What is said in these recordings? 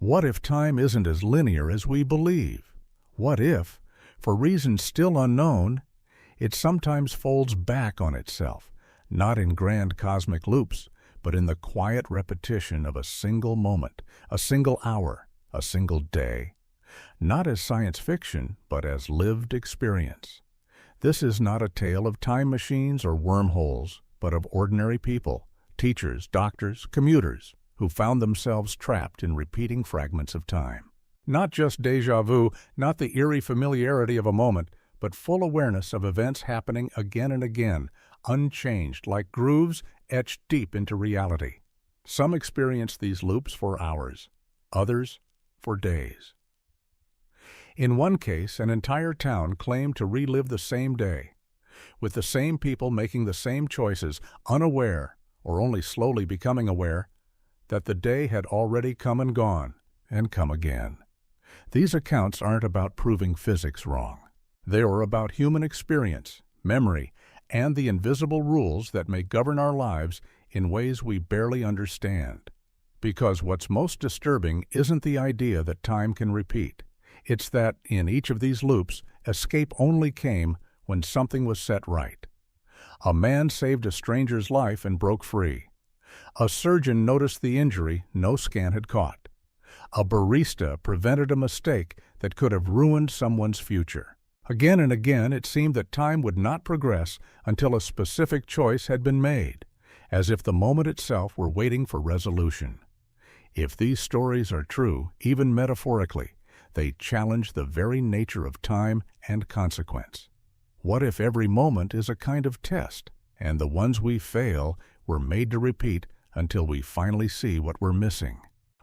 What if time isn't as linear as we believe? What if, for reasons still unknown, it sometimes folds back on itself, not in grand cosmic loops, but in the quiet repetition of a single moment, a single hour, a single day? Not as science fiction, but as lived experience. This is not a tale of time machines or wormholes, but of ordinary people, teachers, doctors, commuters, who found themselves trapped in repeating fragments of time. Not just déjà vu, not the eerie familiarity of a moment, but full awareness of events happening again and again, unchanged, like grooves etched deep into reality. Some experience these loops for hours, others for days. In one case, an entire town claimed to relive the same day, with the same people making the same choices, unaware, or only slowly becoming aware, that the day had already come and gone, and come again. These accounts aren't about proving physics wrong. They are about human experience, memory, and the invisible rules that may govern our lives in ways we barely understand. Because what's most disturbing isn't the idea that time can repeat. It's that, in each of these loops, escape only came when something was set right. A man saved a stranger's life and broke free. A surgeon noticed the injury no scan had caught. A barista prevented a mistake that could have ruined someone's future. Again and again, it seemed that time would not progress until a specific choice had been made, as if the moment itself were waiting for resolution. If these stories are true, even metaphorically, they challenge the very nature of time and consequence. What if every moment is a kind of test, and the ones we fail were made to repeat until we finally see what we're missing?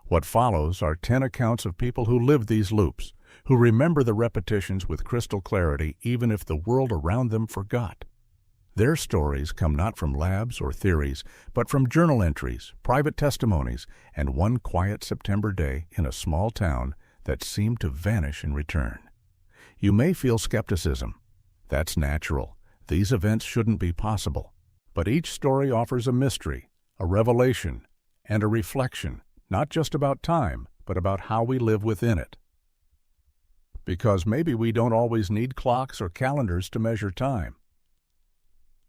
What follows are 10 accounts of people who lived these loops, who remember the repetitions with crystal clarity even if the world around them forgot. Their stories come not from labs or theories, but from journal entries, private testimonies, and one quiet September day in a small town that seemed to vanish in return. You may feel skepticism. That's natural. These events shouldn't be possible. But each story offers a mystery, a revelation, and a reflection, not just about time, but about how we live within it. Because maybe we don't always need clocks or calendars to measure time.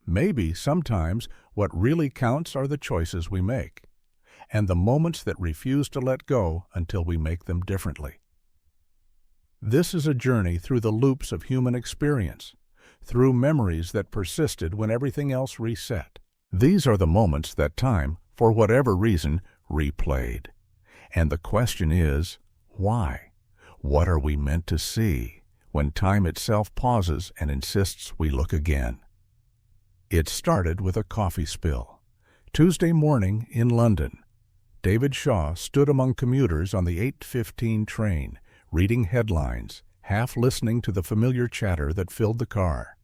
Maybe sometimes what really counts are the choices we make, and the moments that refuse to let go until we make them differently. This is a journey through the loops of human experience, through memories that persisted when everything else reset. These are the moments that time, for whatever reason, replayed. And the question is, why? What are we meant to see when time itself pauses and insists we look again? It started with a coffee spill. Tuesday morning in London, David Shaw stood among commuters on the 8:15 train, reading headlines, half listening to the familiar chatter that filled the car.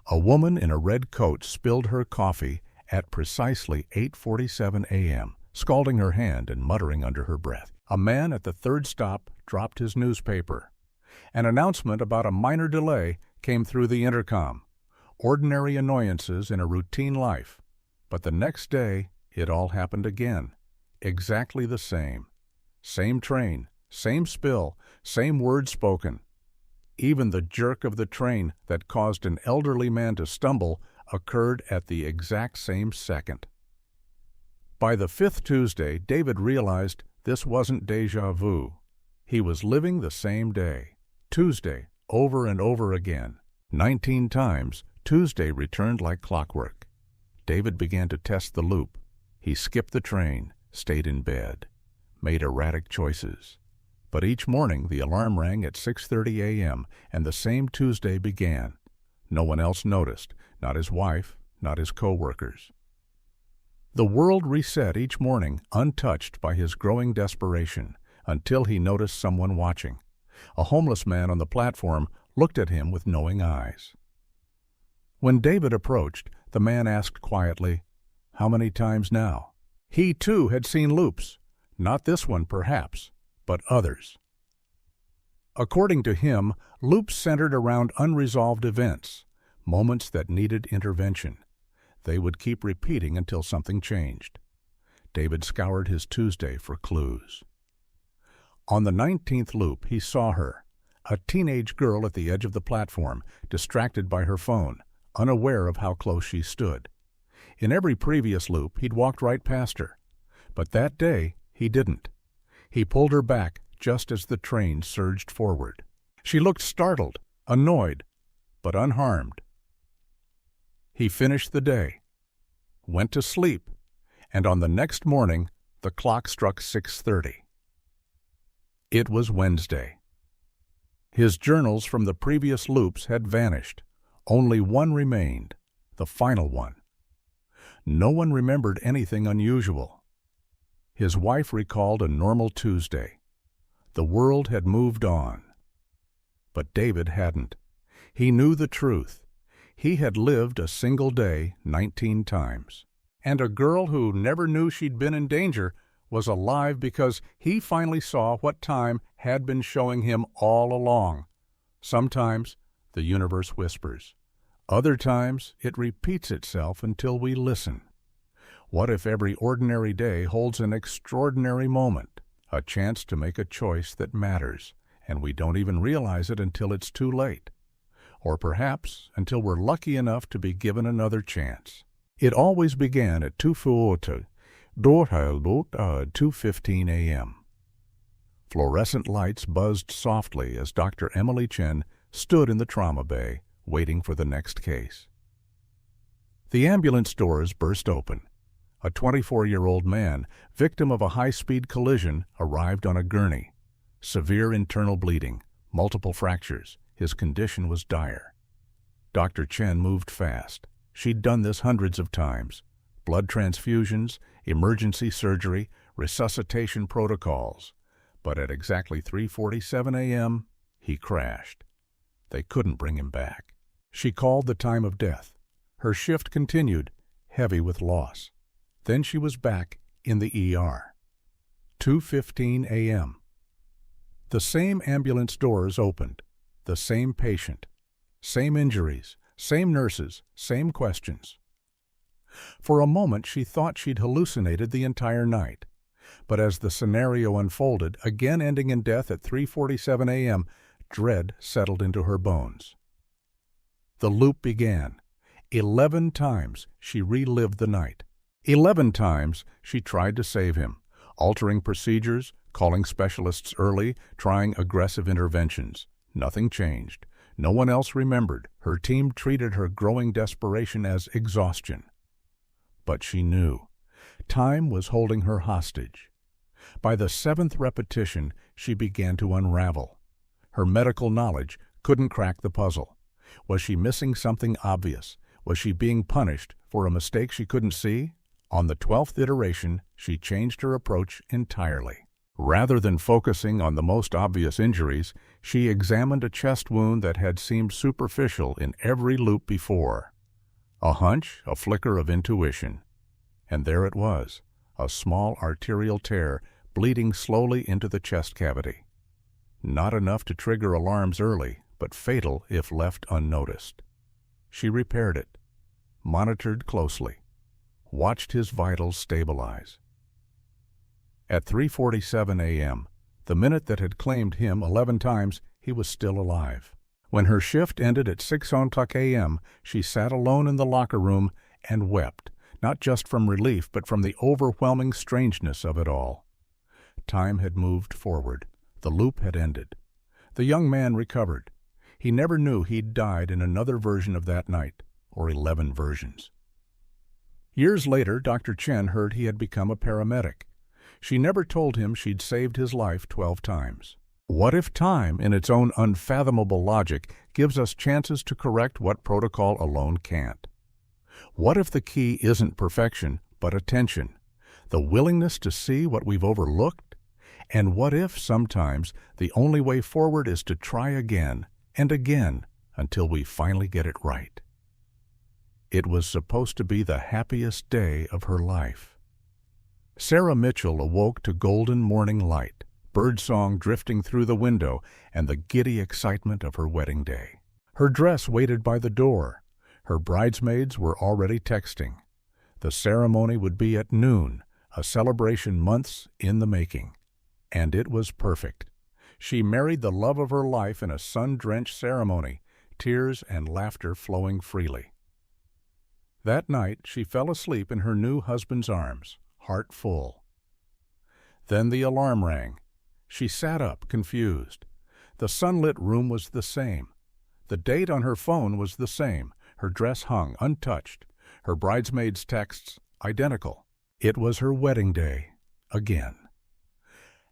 A woman in a red coat spilled her coffee at precisely 8:47 a.m., scalding her hand and muttering under her breath. A man at the third stop dropped his newspaper. An announcement about a minor delay came through the intercom. Ordinary annoyances in a routine life. But the next day, it all happened again. Exactly the same. Same train, same spill, same words spoken. Even the jerk of the train that caused an elderly man to stumble occurred at the exact same second. By the fifth Tuesday, David realized this wasn't déjà vu. He was living the same day. Tuesday, over and over again. 19 times, Tuesday returned like clockwork. David began to test the loop. He skipped the train, stayed in bed, made erratic choices. But each morning the alarm rang at 6:30 a.m., and the same Tuesday began. No one else noticed, not his wife, not his co-workers. The world reset each morning, untouched by his growing desperation, until he noticed someone watching. A homeless man on the platform looked at him with knowing eyes. When David approached, the man asked quietly, "How many times now?" He too had seen loops. Not this one, perhaps, but others. According to him, loops centered around unresolved events, moments that needed intervention. They would keep repeating until something changed. David scoured his Tuesday for clues. On the 19th loop, he saw her, a teenage girl at the edge of the platform, distracted by her phone, unaware of how close she stood. In every previous loop, he'd walked right past her. But that day, he didn't. He pulled her back just as the train surged forward. She looked startled, annoyed, but unharmed. He finished the day, went to sleep, and on the next morning, the clock struck 6:30. It was Wednesday. His journals from the previous loops had vanished. Only one remained, the final one. No one remembered anything unusual. His wife recalled a normal Tuesday. The world had moved on. But David hadn't. He knew the truth. He had lived a single day 19 times. And a girl who never knew she'd been in danger was alive because he finally saw what time had been showing him all along. Sometimes the universe whispers. Other times it repeats itself until we listen. What if every ordinary day holds an extraordinary moment, a chance to make a choice that matters, and we don't even realize it until it's too late? Or perhaps until we're lucky enough to be given another chance. It always began at 2:15 a.m. Fluorescent lights buzzed softly as Dr. Emily Chen stood in the trauma bay, waiting for the next case. The ambulance doors burst open. A 24-year-old man, victim of a high-speed collision, arrived on a gurney. Severe internal bleeding, multiple fractures. His condition was dire. Dr. Chen moved fast. She'd done this hundreds of times. Blood transfusions, emergency surgery, resuscitation protocols. But at exactly 3:47 a.m., he crashed. They couldn't bring him back. She called the time of death. Her shift continued, heavy with loss. Then she was back in the ER. 2:15 a.m. The same ambulance doors opened. The same patient. Same injuries. Same nurses. Same questions. For a moment she thought she'd hallucinated the entire night. But as the scenario unfolded, again ending in death at 3:47 a.m., dread settled into her bones. The loop began. 11 times she relived the night. 11 times she tried to save him, altering procedures, calling specialists early, trying aggressive interventions. Nothing changed. No one else remembered. Her team treated her growing desperation as exhaustion. But she knew. Time was holding her hostage. By the 7th repetition, she began to unravel. Her medical knowledge couldn't crack the puzzle. Was she missing something obvious? Was she being punished for a mistake she couldn't see? On the 12th iteration, she changed her approach entirely. Rather than focusing on the most obvious injuries, she examined a chest wound that had seemed superficial in every loop before. A hunch, a flicker of intuition. And there it was, a small arterial tear bleeding slowly into the chest cavity. Not enough to trigger alarms early, but fatal if left unnoticed. She repaired it, monitored closely, watched his vitals stabilize. At 3:47 a.m., the minute that had claimed him 11 times, he was still alive. When her shift ended at 6:00 a.m., she sat alone in the locker room and wept, not just from relief, but from the overwhelming strangeness of it all. Time had moved forward. The loop had ended. The young man recovered. He never knew he'd died in another version of that night, or 11 versions. Years later, Dr. Chen heard he had become a paramedic. She never told him she'd saved his life 12 times. What if time, in its own unfathomable logic, gives us chances to correct what protocol alone can't? What if the key isn't perfection, but attention, the willingness to see what we've overlooked? And what if, sometimes, the only way forward is to try again and again until we finally get it right? It was supposed to be the happiest day of her life. Sarah Mitchell awoke to golden morning light, birdsong drifting through the window, and the giddy excitement of her wedding day. Her dress waited by the door. Her bridesmaids were already texting. The ceremony would be at noon, a celebration months in the making. And it was perfect. She married the love of her life in a sun-drenched ceremony, tears and laughter flowing freely. That night she fell asleep in her new husband's arms, heart full. Then the alarm rang. She sat up, confused. The sunlit room was the same. The date on her phone was the same, her dress hung, untouched, her bridesmaids' texts identical. It was her wedding day, again.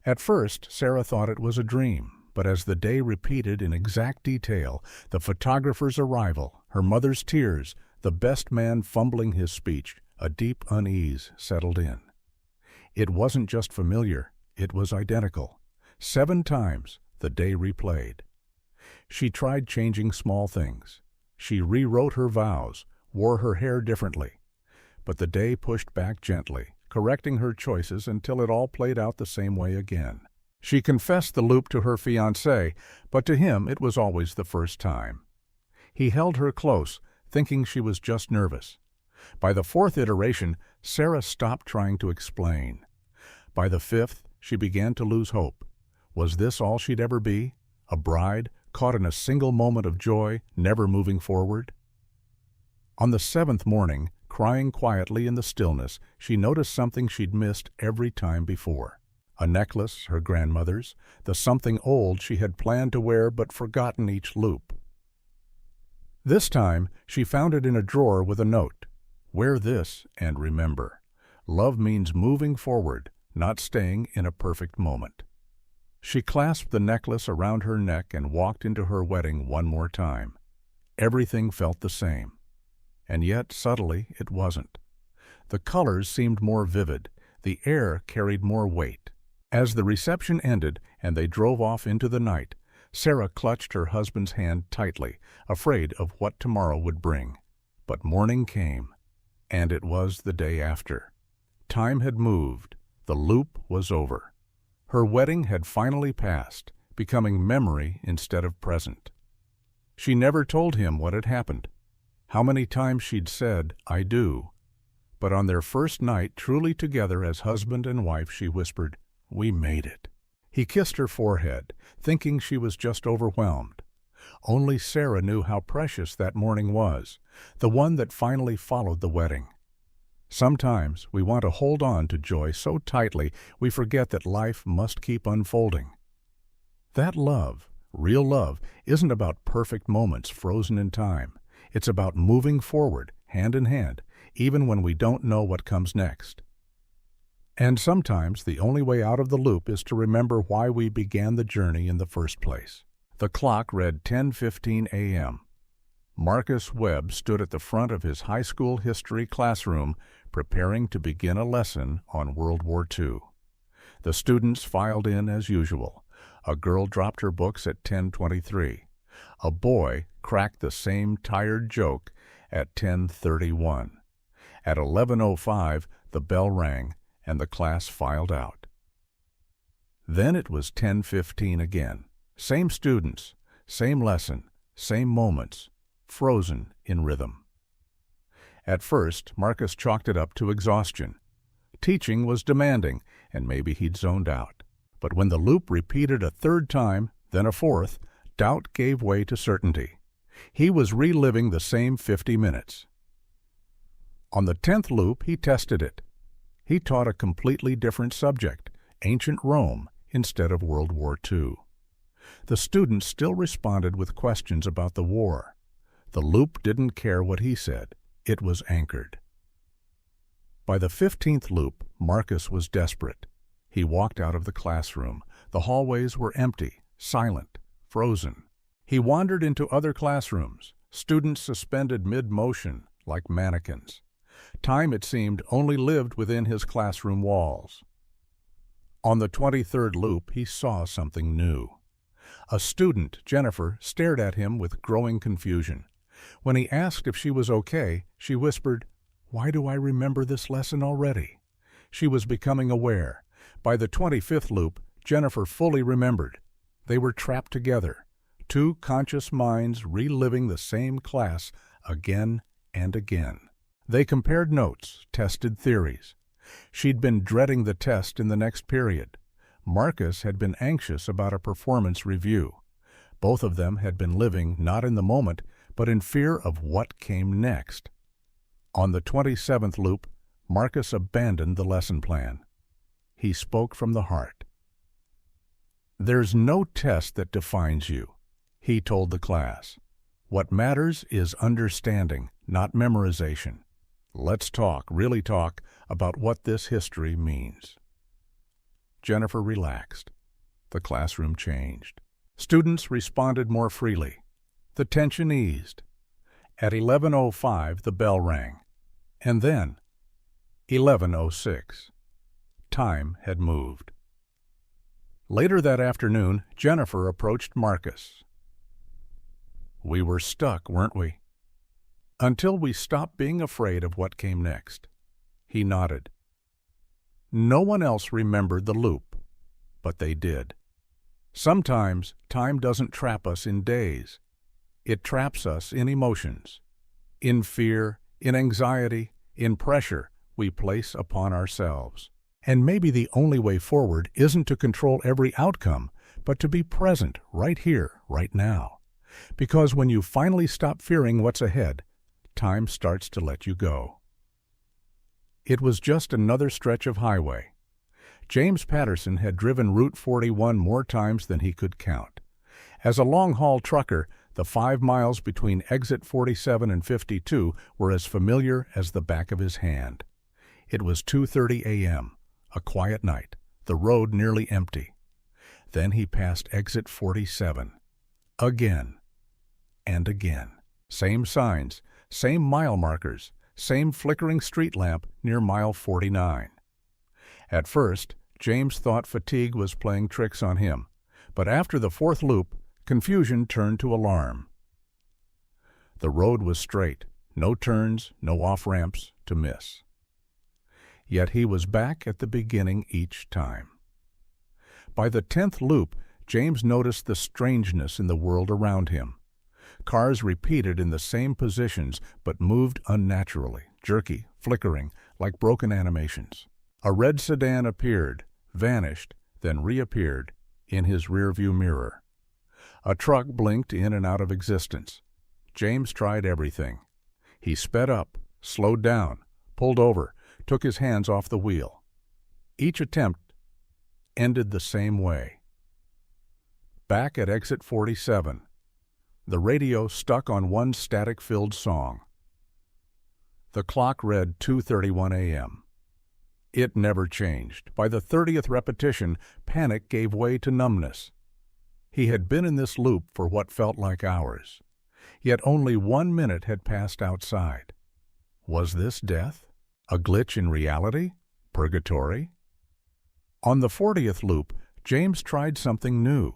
At first, Sarah thought it was a dream, but as the day repeated in exact detail, the photographer's arrival, her mother's tears, the best man fumbling his speech, a deep unease settled in. It wasn't just familiar, it was identical. 7 times the day replayed. She tried changing small things. She rewrote her vows, wore her hair differently. But the day pushed back gently, correcting her choices until it all played out the same way again. She confessed the loop to her fiancé, but to him it was always the first time. He held her close, thinking she was just nervous. By the 4th iteration, Sarah stopped trying to explain. By the 5th, she began to lose hope. Was this all she'd ever be? A bride, caught in a single moment of joy, never moving forward? On the 7th morning, crying quietly in the stillness, she noticed something she'd missed every time before. A necklace, her grandmother's, the something old she had planned to wear but forgotten each loop. This time, she found it in a drawer with a note. Wear this and remember. Love means moving forward, not staying in a perfect moment. She clasped the necklace around her neck and walked into her wedding one more time. Everything felt the same. And yet, subtly, it wasn't. The colors seemed more vivid. The air carried more weight. As the reception ended and they drove off into the night, Sarah clutched her husband's hand tightly, afraid of what tomorrow would bring. But morning came, and it was the day after. Time had moved. The loop was over. Her wedding had finally passed, becoming memory instead of present. She never told him what had happened, how many times she'd said, "I do." But on their first night truly together as husband and wife, she whispered, "We made it." He kissed her forehead, thinking she was just overwhelmed. Only Sarah knew how precious that morning was, the one that finally followed the wedding. Sometimes we want to hold on to joy so tightly we forget that life must keep unfolding. That love, real love, isn't about perfect moments frozen in time. It's about moving forward, hand in hand, even when we don't know what comes next. And sometimes the only way out of the loop is to remember why we began the journey in the first place. The clock read 10:15 a.m. Marcus Webb stood at the front of his high school history classroom preparing to begin a lesson on World War II. The students filed in as usual. A girl dropped her books at 10:23. A boy cracked the same tired joke at 10:31. At 11:05, the bell rang and the class filed out. Then it was 10:15 again. Same students, same lesson, same moments, frozen in rhythm. At first, Marcus chalked it up to exhaustion. Teaching was demanding, and maybe he'd zoned out. But when the loop repeated a 3rd time, then a 4th, doubt gave way to certainty. He was reliving the same 50 minutes. On the 10th loop, he tested it. He taught a completely different subject, ancient Rome, instead of World War II. The students still responded with questions about the war. The loop didn't care what he said. It was anchored. By the 15th loop, Marcus was desperate. He walked out of the classroom. The hallways were empty, silent, frozen. He wandered into other classrooms, students suspended mid-motion like mannequins. Time, it seemed, only lived within his classroom walls. On the 23rd loop, he saw something new. A student, Jennifer, stared at him with growing confusion. When he asked if she was okay, she whispered, "Why do I remember this lesson already?" She was becoming aware. By the 25th loop, Jennifer fully remembered. They were trapped together, 2 conscious minds reliving the same class again and again. They compared notes, tested theories. She'd been dreading the test in the next period. Marcus had been anxious about a performance review. Both of them had been living not in the moment, but in fear of what came next. On the 27th loop, Marcus abandoned the lesson plan. He spoke from the heart. "There's no test that defines you," he told the class. "What matters is understanding, not memorization. Let's talk, really talk, about what this history means." Jennifer relaxed. The classroom changed. Students responded more freely. The tension eased. At 11:05, the bell rang. And then, 11:06. Time had moved. Later that afternoon, Jennifer approached Marcus. "We were stuck, weren't we?" "Until we stopped being afraid of what came next." He nodded. No one else remembered the loop, but they did. Sometimes time doesn't trap us in days. It traps us in emotions, in fear, in anxiety, in pressure we place upon ourselves. And maybe the only way forward isn't to control every outcome, but to be present right here, right now. Because when you finally stop fearing what's ahead, time starts to let you go. It was just another stretch of highway. James Patterson had driven Route 41 more times than he could count. As a long-haul trucker, the 5 miles between exit 47 and 52 were as familiar as the back of his hand. It was 2:30 a.m., a quiet night, the road nearly empty. Then he passed exit 47. Again and again. Same signs, same mile markers, same flickering street lamp near mile 49. At first, James thought fatigue was playing tricks on him, but after the 4th loop, confusion turned to alarm. The road was straight, no turns, no off-ramps to miss. Yet he was back at the beginning each time. By the 10th loop, James noticed the strangeness in the world around him. Cars repeated in the same positions but moved unnaturally, jerky, flickering, like broken animations. A red sedan appeared, vanished, then reappeared in his rearview mirror. A truck blinked in and out of existence. James tried everything. He sped up, slowed down, pulled over, took his hands off the wheel. Each attempt ended the same way. Back at exit 47, the radio stuck on one static-filled song. The clock read 2:31 a.m. It never changed. By the 30th repetition, panic gave way to numbness. He had been in this loop for what felt like hours, yet only 1 minute had passed outside. Was this death? A glitch in reality? Purgatory? On the 40th loop, James tried something new.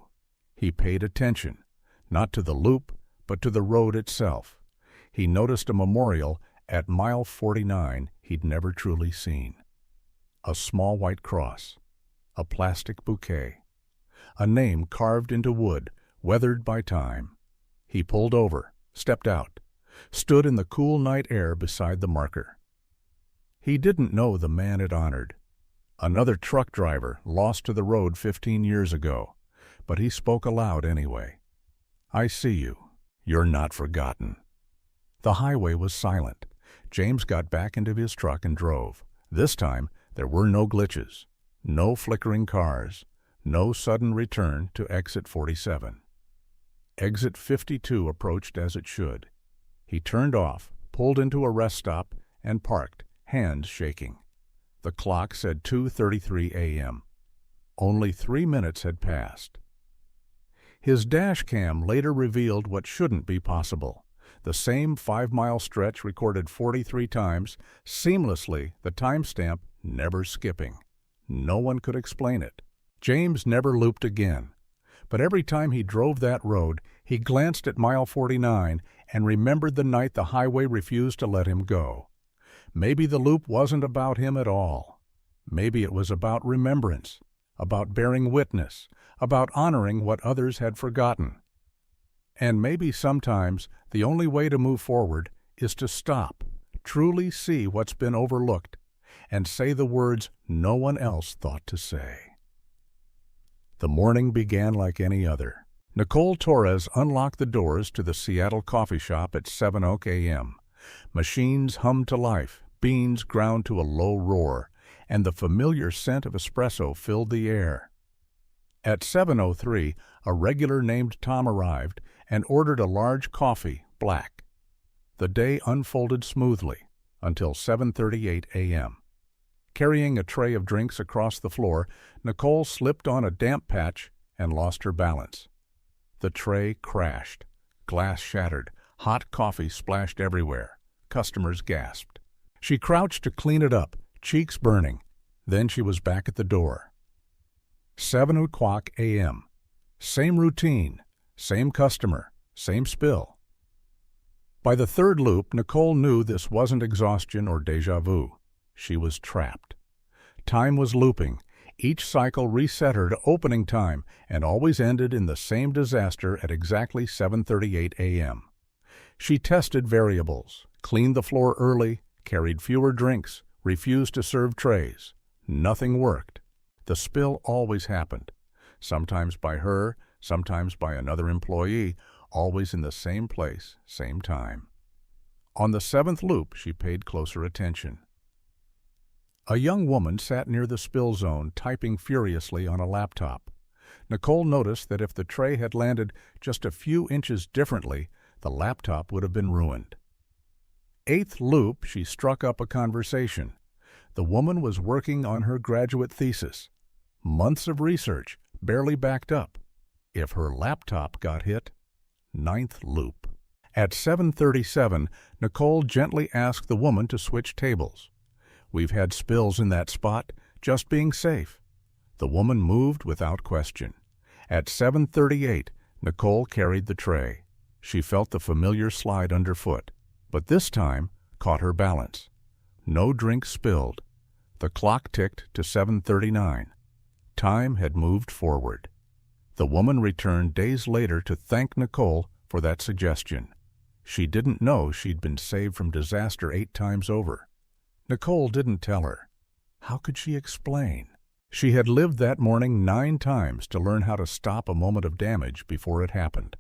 He paid attention, not to the loop, but to the road itself. He noticed a memorial at mile 49 he'd never truly seen. A small white cross, a plastic bouquet, a name carved into wood, weathered by time. He pulled over, stepped out, stood in the cool night air beside the marker. He didn't know the man it honored. Another truck driver lost to the road 15 years ago, but he spoke aloud anyway. "I see you. You're not forgotten." The highway was silent. James got back into his truck and drove. This time, there were no glitches, no flickering cars, no sudden return to exit 47. Exit 52 approached as it should. He turned off, pulled into a rest stop, and parked, hands shaking. The clock said 2:33 a.m. Only 3 minutes had passed. His dash cam later revealed what shouldn't be possible. The same 5-mile stretch recorded 43 times, seamlessly, the timestamp never skipping. No one could explain it. James never looped again. But every time he drove that road, he glanced at mile 49 and remembered the night the highway refused to let him go. Maybe the loop wasn't about him at all. Maybe it was about remembrance, about bearing witness, about honoring what others had forgotten. And maybe sometimes the only way to move forward is to stop, truly see what's been overlooked, and say the words no one else thought to say. The morning began like any other. Nicole Torres unlocked the doors to the Seattle coffee shop at 7:00 a.m. Machines hummed to life, beans ground to a low roar, and the familiar scent of espresso filled the air. At 7:03, a regular named Tom arrived and ordered a large coffee, black. The day unfolded smoothly until 7:38 a.m. Carrying a tray of drinks across the floor, Nicole slipped on a damp patch and lost her balance. The tray crashed. Glass shattered. Hot coffee splashed everywhere. Customers gasped. She crouched to clean it up, cheeks burning. Then she was back at the door. 7:00 a.m. Same routine, same customer, same spill. By the third loop, Nicole knew this wasn't exhaustion or déjà vu. She was trapped. Time was looping. Each cycle reset her to opening time and always ended in the same disaster at exactly 7:38 a.m. She tested variables, cleaned the floor early, carried fewer drinks, refused to serve trays. Nothing worked. The spill always happened, sometimes by her, sometimes by another employee, always in the same place, same time. On the seventh loop, she paid closer attention. A young woman sat near the spill zone, typing furiously on a laptop. Nicole noticed that if the tray had landed just a few inches differently, the laptop would have been ruined. Eighth loop, she struck up a conversation. The woman was working on her graduate thesis. Months of research, barely backed up. If her laptop got hit, ninth loop. At 7:37, Nicole gently asked the woman to switch tables. "We've had spills in that spot, just being safe." The woman moved without question. At 7:38, Nicole carried the tray. She felt the familiar slide underfoot, but this time caught her balance. No drink spilled. The clock ticked to 7:39. Time had moved forward. The woman returned days later to thank Nicole for that suggestion. She didn't know she'd been saved from disaster 8 times over. Nicole didn't tell her. How could she explain? She had lived that morning 9 times to learn how to stop a moment of damage before it happened.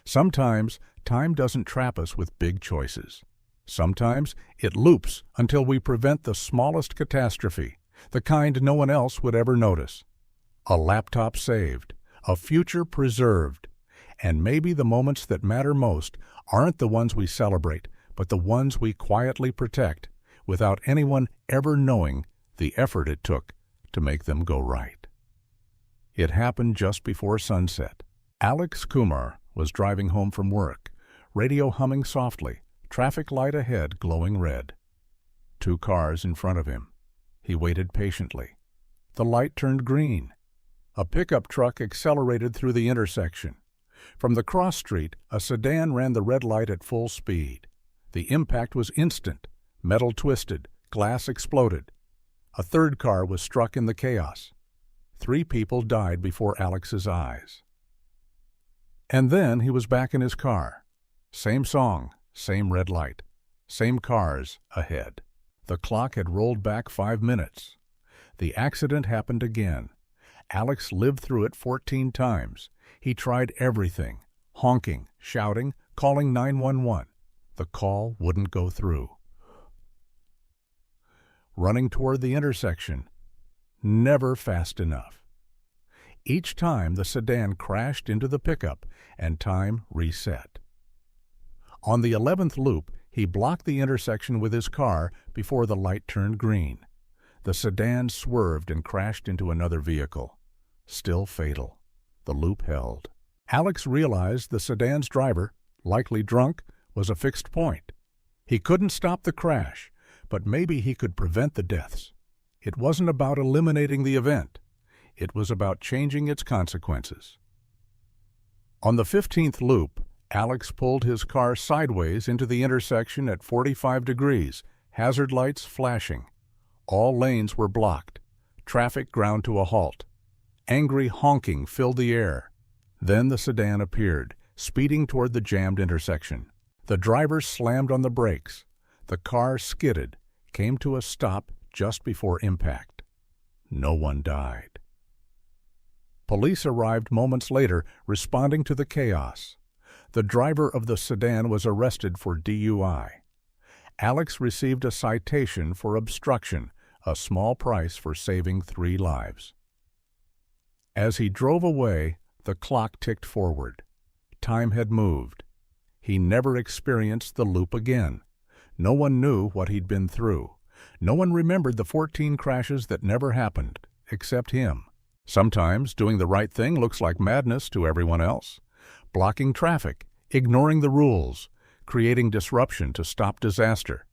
Sometimes time doesn't trap us with big choices. Sometimes it loops until we prevent the smallest catastrophe, the kind no one else would ever notice. A laptop saved, a future preserved, and maybe the moments that matter most aren't the ones we celebrate, but the ones we quietly protect, without anyone ever knowing the effort it took to make them go right. It happened just before sunset. Alex Kumar was driving home from work, radio humming softly, traffic light ahead glowing red. 2 cars in front of him. He waited patiently. The light turned green. A pickup truck accelerated through the intersection. From the cross street, a sedan ran the red light at full speed. The impact was instant. Metal twisted, glass exploded. A third car was struck in the chaos. 3 people died before Alex's eyes. And then he was back in his car. Same song, same red light, same cars ahead. The clock had rolled back 5 minutes. The accident happened again. Alex lived through it 14 times. He tried everything, honking, shouting, calling 911. The call wouldn't go through. Running toward the intersection, never fast enough. Each time the sedan crashed into the pickup and time reset. On the 11th loop, he blocked the intersection with his car before the light turned green. The sedan swerved and crashed into another vehicle. Still fatal. The loop held. Alex realized the sedan's driver, likely drunk, was a fixed point. He couldn't stop the crash, but maybe he could prevent the deaths. It wasn't about eliminating the event. It was about changing its consequences. On the 15th loop, Alex pulled his car sideways into the intersection at 45 degrees, hazard lights flashing. All lanes were blocked. Traffic ground to a halt. Angry honking filled the air. Then the sedan appeared, speeding toward the jammed intersection. The driver slammed on the brakes. The car skidded, came to a stop just before impact. No one died. Police arrived moments later, responding to the chaos. The driver of the sedan was arrested for DUI. Alex received a citation for obstruction, a small price for saving 3 lives. As he drove away, the clock ticked forward. Time had moved. He never experienced the loop again. No one knew what he'd been through. No one remembered the 14 crashes that never happened, except him. Sometimes doing the right thing looks like madness to everyone else. Blocking traffic, ignoring the rules, creating disruption to stop disaster.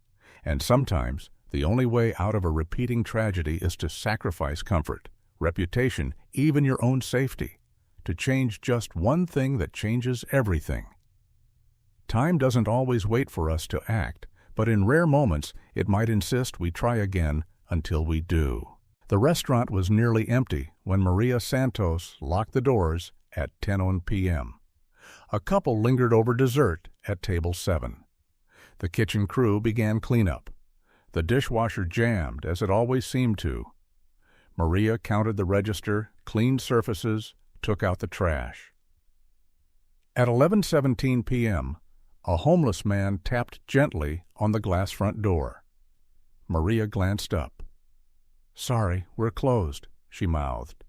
And sometimes the only way out of a repeating tragedy is to sacrifice comfort, reputation, even your own safety, to change just one thing that changes everything. Time doesn't always wait for us to act, but in rare moments it might insist we try again until we do. The restaurant was nearly empty when Maria Santos locked the doors at 10 p.m. A couple lingered over dessert at table 7. The kitchen crew began cleanup. The dishwasher jammed, as it always seemed to. Maria counted the register, cleaned surfaces, took out the trash. At 11:17 p.m., a homeless man tapped gently on the glass front door. Maria glanced up. "Sorry, we're closed," she mouthed.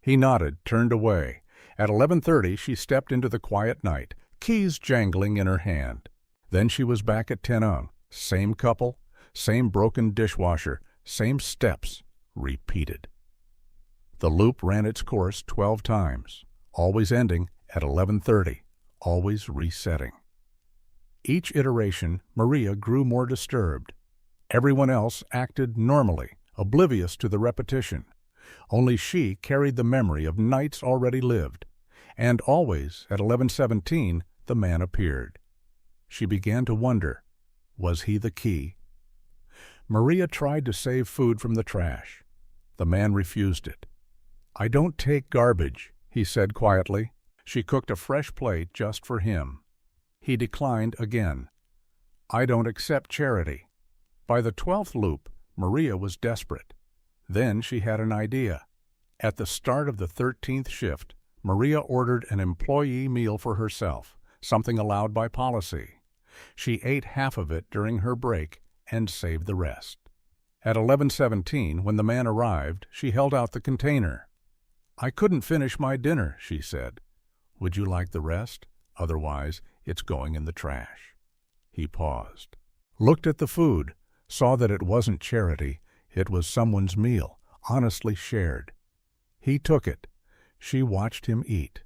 He nodded, turned away. At 11:30, she stepped into the quiet night, keys jangling in her hand. Then she was back at 10. Same couple, same broken dishwasher, same steps, repeated. The loop ran its course 12 times, always ending at 11:30, always resetting. Each iteration, Maria grew more disturbed. Everyone else acted normally, oblivious to the repetition. Only she carried the memory of nights already lived. And always, at 11:17, the man appeared. She began to wonder, was he the key? Maria tried to save food from the trash. The man refused it. "I don't take garbage," he said quietly. She cooked a fresh plate just for him. He declined again. "I don't accept charity." By the 12th loop, Maria was desperate. Then she had an idea. At the start of the 13th shift, Maria ordered an employee meal for herself, something allowed by policy. She ate half of it during her break and saved the rest. At 11:17, when the man arrived, she held out the container. "I couldn't finish my dinner," she said. "Would you like the rest? Otherwise, it's going in the trash." He paused, looked at the food, saw that it wasn't charity, it was someone's meal, honestly shared. He took it. She watched him eat.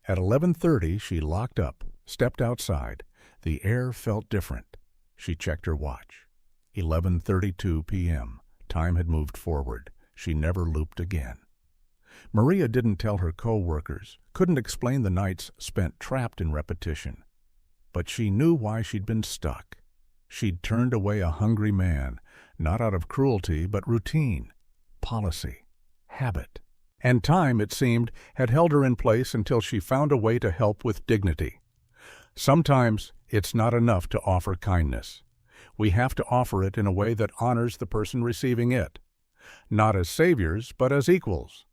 At 11:30, she locked up, stepped outside. The air felt different. She checked her watch. 11:32 p.m. Time had moved forward. She never looped again. Maria didn't tell her co-workers, couldn't explain the nights spent trapped in repetition. But she knew why she'd been stuck. She'd turned away a hungry man, not out of cruelty, but routine, policy, habit. And time, it seemed, had held her in place until she found a way to help with dignity. Sometimes it's not enough to offer kindness. We have to offer it in a way that honors the person receiving it, not as saviors, but as equals.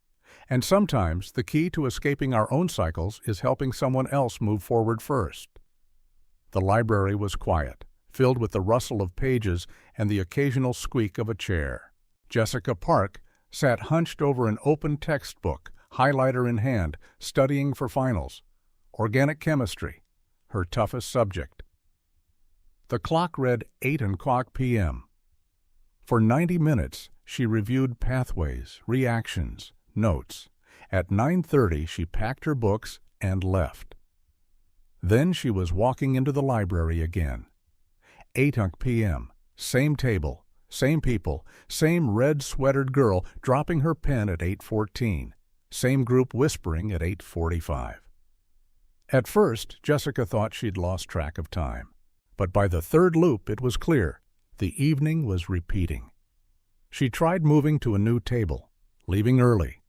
And sometimes the key to escaping our own cycles is helping someone else move forward first. The library was quiet, filled with the rustle of pages and the occasional squeak of a chair. Jessica Park sat hunched over an open textbook, highlighter in hand, studying for finals. Organic chemistry, her toughest subject. The clock read 8:00 p.m. For 90 minutes, she reviewed pathways, reactions, notes. At 9:30, she packed her books and left. Then she was walking into the library again. 8:00 p.m., same table, same people, same red-sweatered girl dropping her pen at 8:14, same group whispering at 8:45. At first, Jessica thought she'd lost track of time. But by the 3rd loop, it was clear. The evening was repeating. She tried moving to a new table, leaving early,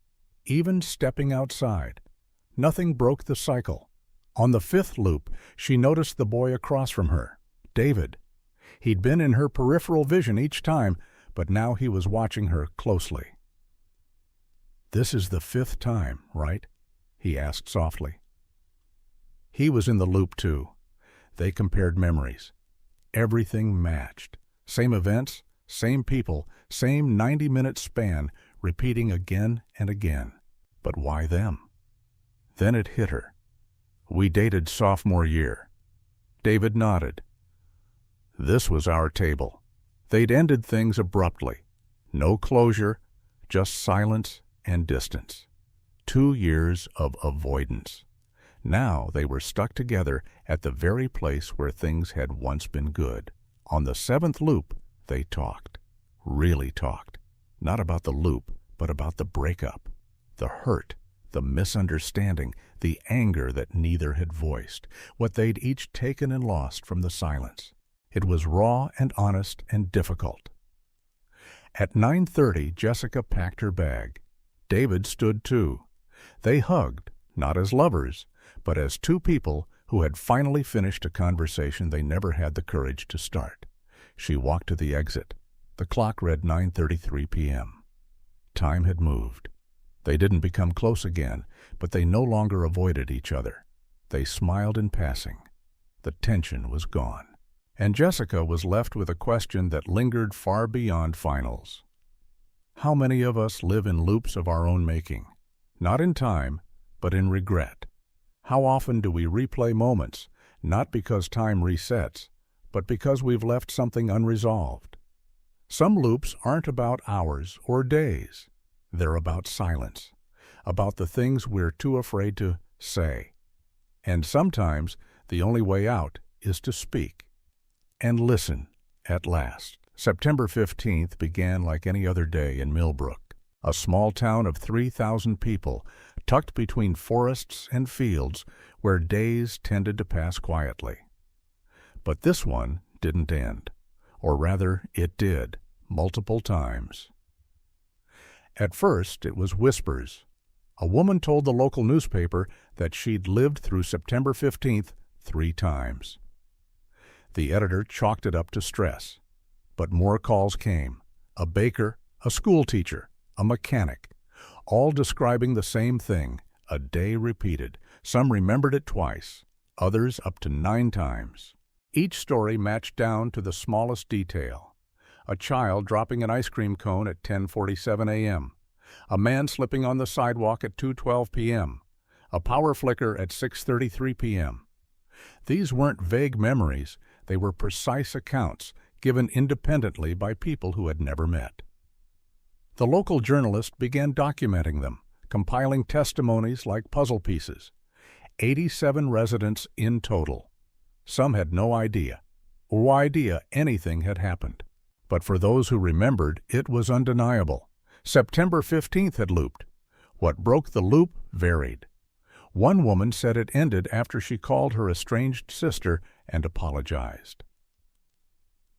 even stepping outside. Nothing broke the cycle. On the 5th loop, she noticed the boy across from her, David. He'd been in her peripheral vision each time, but now he was watching her closely. "This is the 5th time, right?" he asked softly. He was in the loop too. They compared memories. Everything matched. Same events, same people, same 90-minute span, repeating again and again. But why them? Then it hit her. "We dated sophomore year." David nodded. This was our table. They'd ended things abruptly. No closure, just silence and distance. 2 years of avoidance. Now they were stuck together at the very place where things had once been good. On the 7th loop, they talked. Really talked. Not about the loop, but about the breakup. The hurt, the misunderstanding, the anger that neither had voiced. What they'd each taken and lost from the silence. It was raw and honest and difficult. At 9:30, Jessica packed her bag. David stood too. They hugged, not as lovers, but as two people who had finally finished a conversation they never had the courage to start. She walked to the exit. The clock read 9:33 p.m. Time had moved. They didn't become close again, but they no longer avoided each other. They smiled in passing. The tension was gone. And Jessica was left with a question that lingered far beyond finals. How many of us live in loops of our own making? Not in time, but in regret. How often do we replay moments, not because time resets, but because we've left something unresolved? Some loops aren't about hours or days. They're about silence, about the things we're too afraid to say. And sometimes the only way out is to speak. And listen, at last. September 15th began like any other day in Milbrook, a small town of 3,000 people, tucked between forests and fields where days tended to pass quietly. But this one didn't end, or rather, it did, multiple times. At first, it was whispers. A woman told the local newspaper that she'd lived through September 15th 3 times. The editor chalked it up to stress. But more calls came. A baker, a schoolteacher, a mechanic, all describing the same thing, a day repeated. Some remembered it twice, others up to 9 times. Each story matched down to the smallest detail. A child dropping an ice cream cone at 10:47 a.m., a man slipping on the sidewalk at 2:12 p.m., a power flicker at 6:33 p.m. These weren't vague memories, they were precise accounts, given independently by people who had never met. The local journalist began documenting them, compiling testimonies like puzzle pieces. 87 residents in total. Some had no idea anything had happened. But for those who remembered, it was undeniable. September 15th had looped. What broke the loop varied. One woman said it ended after she called her estranged sister and apologized.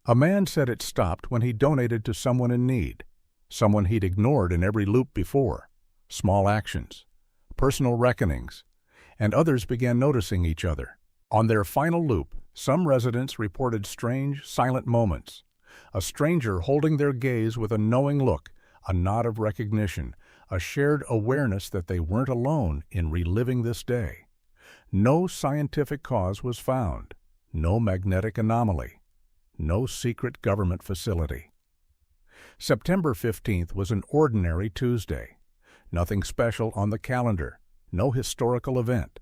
A man said it stopped when he donated to someone in need, someone he'd ignored in every loop before. Small actions, personal reckonings, and others began noticing each other. On their final loop, some residents reported strange, silent moments. A stranger holding their gaze with a knowing look, a nod of recognition, a shared awareness that they weren't alone in reliving this day. No scientific cause was found, no magnetic anomaly, no secret government facility. September 15th was an ordinary Tuesday. Nothing special on the calendar, no historical event.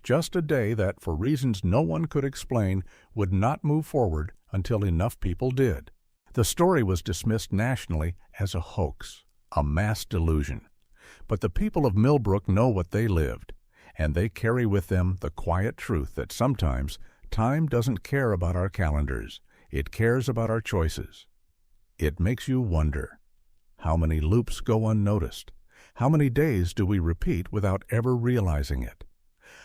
Just a day that, for reasons no one could explain, would not move forward until enough people did. The story was dismissed nationally as a hoax, a mass delusion. But the people of Milbrook know what they lived, and they carry with them the quiet truth that sometimes time doesn't care about our calendars. It cares about our choices. It makes you wonder, how many loops go unnoticed? How many days do we repeat without ever realizing it?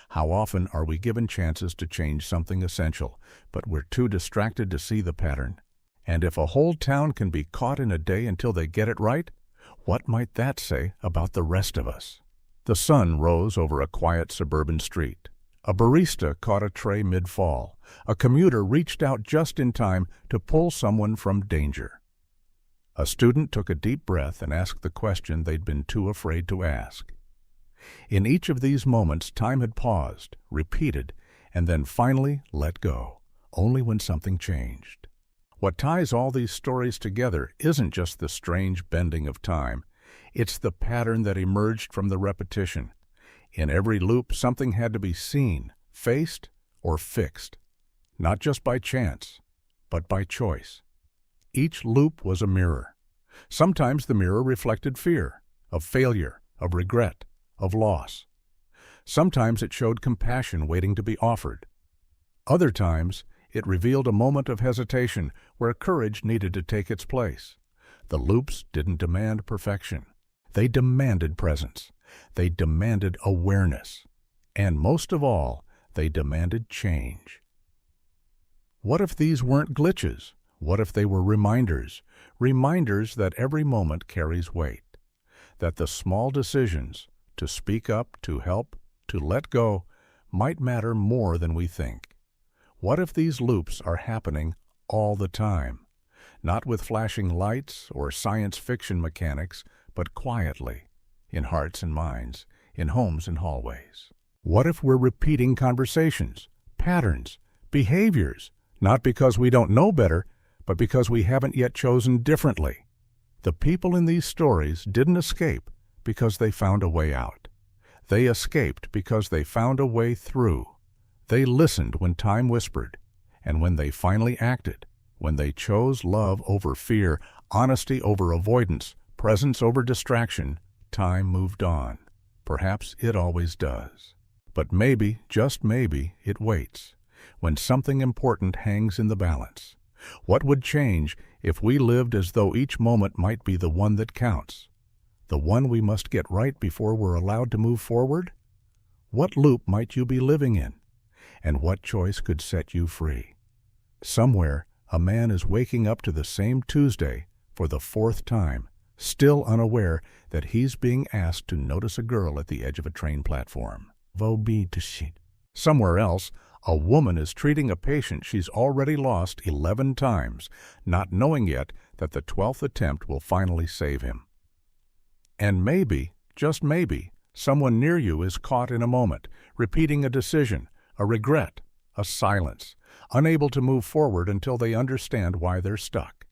How often are we given chances to change something essential, but we're too distracted to see the pattern? And if a whole town can be caught in a day until they get it right, what might that say about the rest of us? The sun rose over a quiet suburban street. A barista caught a tray mid-fall. A commuter reached out just in time to pull someone from danger. A student took a deep breath and asked the question they'd been too afraid to ask. In each of these moments, time had paused, repeated, and then finally let go, only when something changed. What ties all these stories together isn't just the strange bending of time, it's the pattern that emerged from the repetition. In every loop, something had to be seen, faced, or fixed, not just by chance, but by choice. Each loop was a mirror. Sometimes the mirror reflected fear, of failure, of regret, of loss. Sometimes it showed compassion waiting to be offered. Other times, it revealed a moment of hesitation where courage needed to take its place. The loops didn't demand perfection. They demanded presence. They demanded awareness. And most of all, they demanded change. What if these weren't glitches? What if they were reminders? Reminders that every moment carries weight. That the small decisions, to speak up, to help, to let go, might matter more than we think. What if these loops are happening all the time? Not with flashing lights or science fiction mechanics, but quietly, in hearts and minds, in homes and hallways. What if we're repeating conversations, patterns, behaviors, not because we don't know better, but because we haven't yet chosen differently? The people in these stories didn't escape because they found a way out. They escaped because they found a way through. They listened when time whispered, and when they finally acted, when they chose love over fear, honesty over avoidance, presence over distraction, time moved on. Perhaps it always does. But maybe, just maybe, it waits, when something important hangs in the balance. What would change if we lived as though each moment might be the one that counts? The one we must get right before we're allowed to move forward? What loop might you be living in? And what choice could set you free? Somewhere, a man is waking up to the same Tuesday for the 4th time, still unaware that he's being asked to notice a girl at the edge of a train platform. Somewhere else, a woman is treating a patient she's already lost 11 times, not knowing yet that the 12th attempt will finally save him. And maybe, just maybe, someone near you is caught in a moment, repeating a decision, a regret, a silence, unable to move forward until they understand why they're stuck.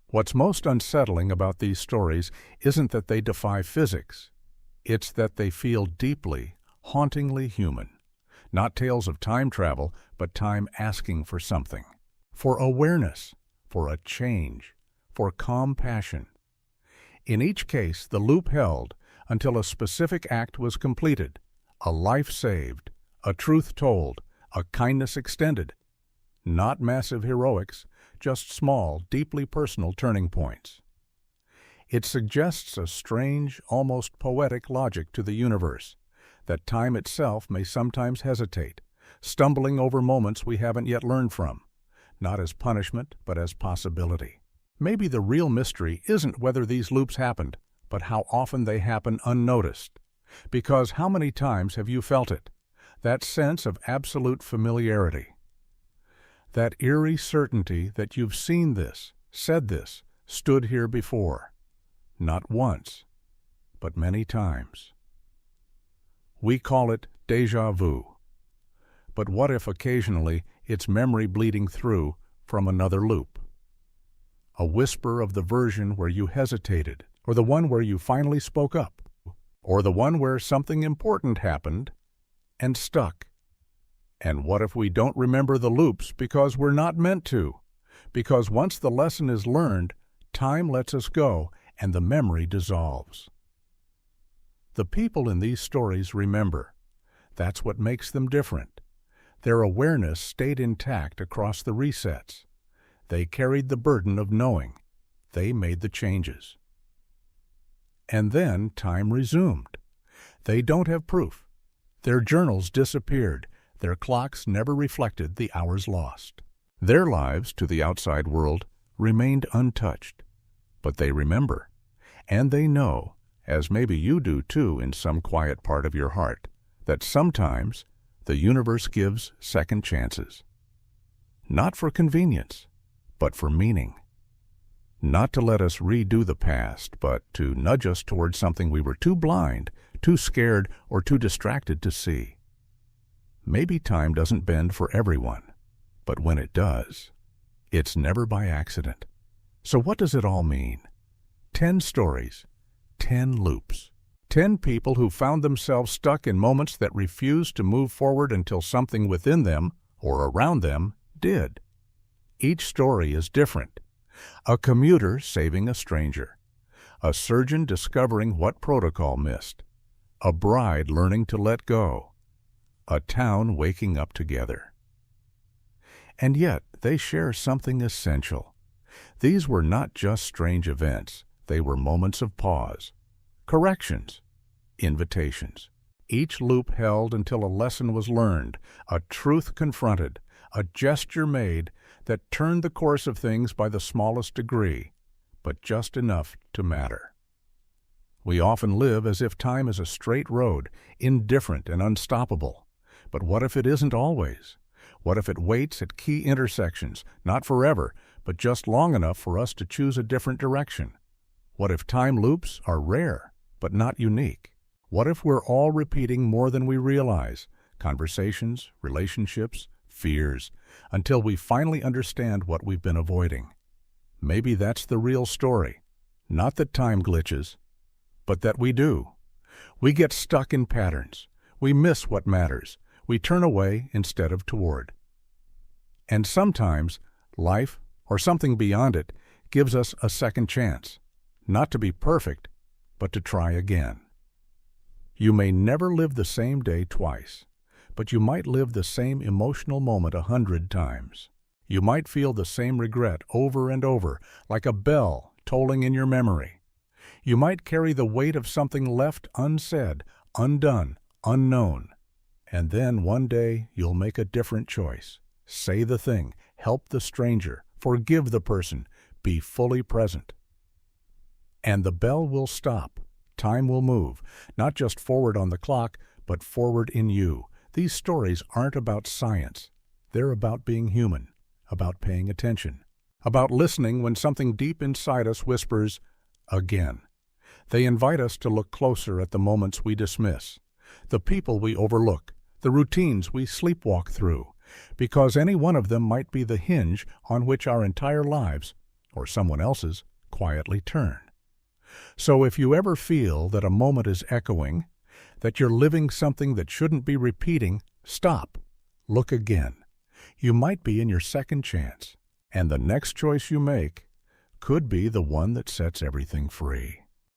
What's most unsettling about these stories isn't that they defy physics. It's that they feel deeply, hauntingly human. Not tales of time travel, but time asking for something. For awareness, for a change, for compassion. In each case, the loop held until a specific act was completed, a life saved, a truth told, a kindness extended. Not massive heroics, just small, deeply personal turning points. It suggests a strange, almost poetic logic to the universe, that time itself may sometimes hesitate, stumbling over moments we haven't yet learned from, not as punishment, but as possibility. Maybe the real mystery isn't whether these loops happened, but how often they happen unnoticed. Because how many times have you felt it? That sense of absolute familiarity. That eerie certainty that you've seen this, said this, stood here before. Not once, but many times. We call it déjà vu. But what if occasionally it's memory bleeding through from another loop? A whisper of the version where you hesitated, or the one where you finally spoke up, or the one where something important happened and stuck. And what if we don't remember the loops because we're not meant to? Because once the lesson is learned, time lets us go and the memory dissolves. The people in these stories remember. That's what makes them different. Their awareness stayed intact across the resets. They carried the burden of knowing. They made the changes. And then time resumed. They don't have proof. Their journals disappeared. Their clocks never reflected the hours lost. Their lives, to the outside world, remained untouched. But they remember. And they know, as maybe you do too in some quiet part of your heart, that sometimes the universe gives second chances. Not for convenience, but for meaning. Not to let us redo the past, but to nudge us towards something we were too blind, too scared, or too distracted to see. Maybe time doesn't bend for everyone, but when it does, it's never by accident. So what does it all mean? 10 stories, 10 loops, 10 people who found themselves stuck in moments that refused to move forward until something within them, or around them, did. Each story is different. A commuter saving a stranger, a surgeon discovering what protocol missed, a bride learning to let go, a town waking up together. And yet, they share something essential. These were not just strange events, they were moments of pause, corrections, invitations. Each loop held until a lesson was learned, a truth confronted, a gesture made that turned the course of things by the smallest degree, but just enough to matter. We often live as if time is a straight road, indifferent and unstoppable. But what if it isn't always? What if it waits at key intersections, not forever, but just long enough for us to choose a different direction? What if time loops are rare, but not unique? What if we're all repeating more than we realize? Conversations, relationships, fears, until we finally understand what we've been avoiding. Maybe that's the real story. Not that time glitches, but that we do. We get stuck in patterns. We miss what matters. We turn away instead of toward. And sometimes, life, or something beyond it, gives us a second chance. Not to be perfect, but to try again. You may never live the same day twice, but you might live the same emotional moment 100 times. You might feel the same regret over and over, like a bell tolling in your memory. You might carry the weight of something left unsaid, undone, unknown. And then one day you'll make a different choice. Say the thing, help the stranger, forgive the person, be fully present. And the bell will stop. Time will move, not just forward on the clock, but forward in you. These stories aren't about science. They're about being human, about paying attention, about listening when something deep inside us whispers, again. They invite us to look closer at the moments we dismiss, the people we overlook, the routines we sleepwalk through, because any one of them might be the hinge on which our entire lives, or someone else's, quietly turn. So if you ever feel that a moment is echoing, that you're living something that shouldn't be repeating, stop. Look again. You might be in your second chance, and the next choice you make could be the one that sets everything free.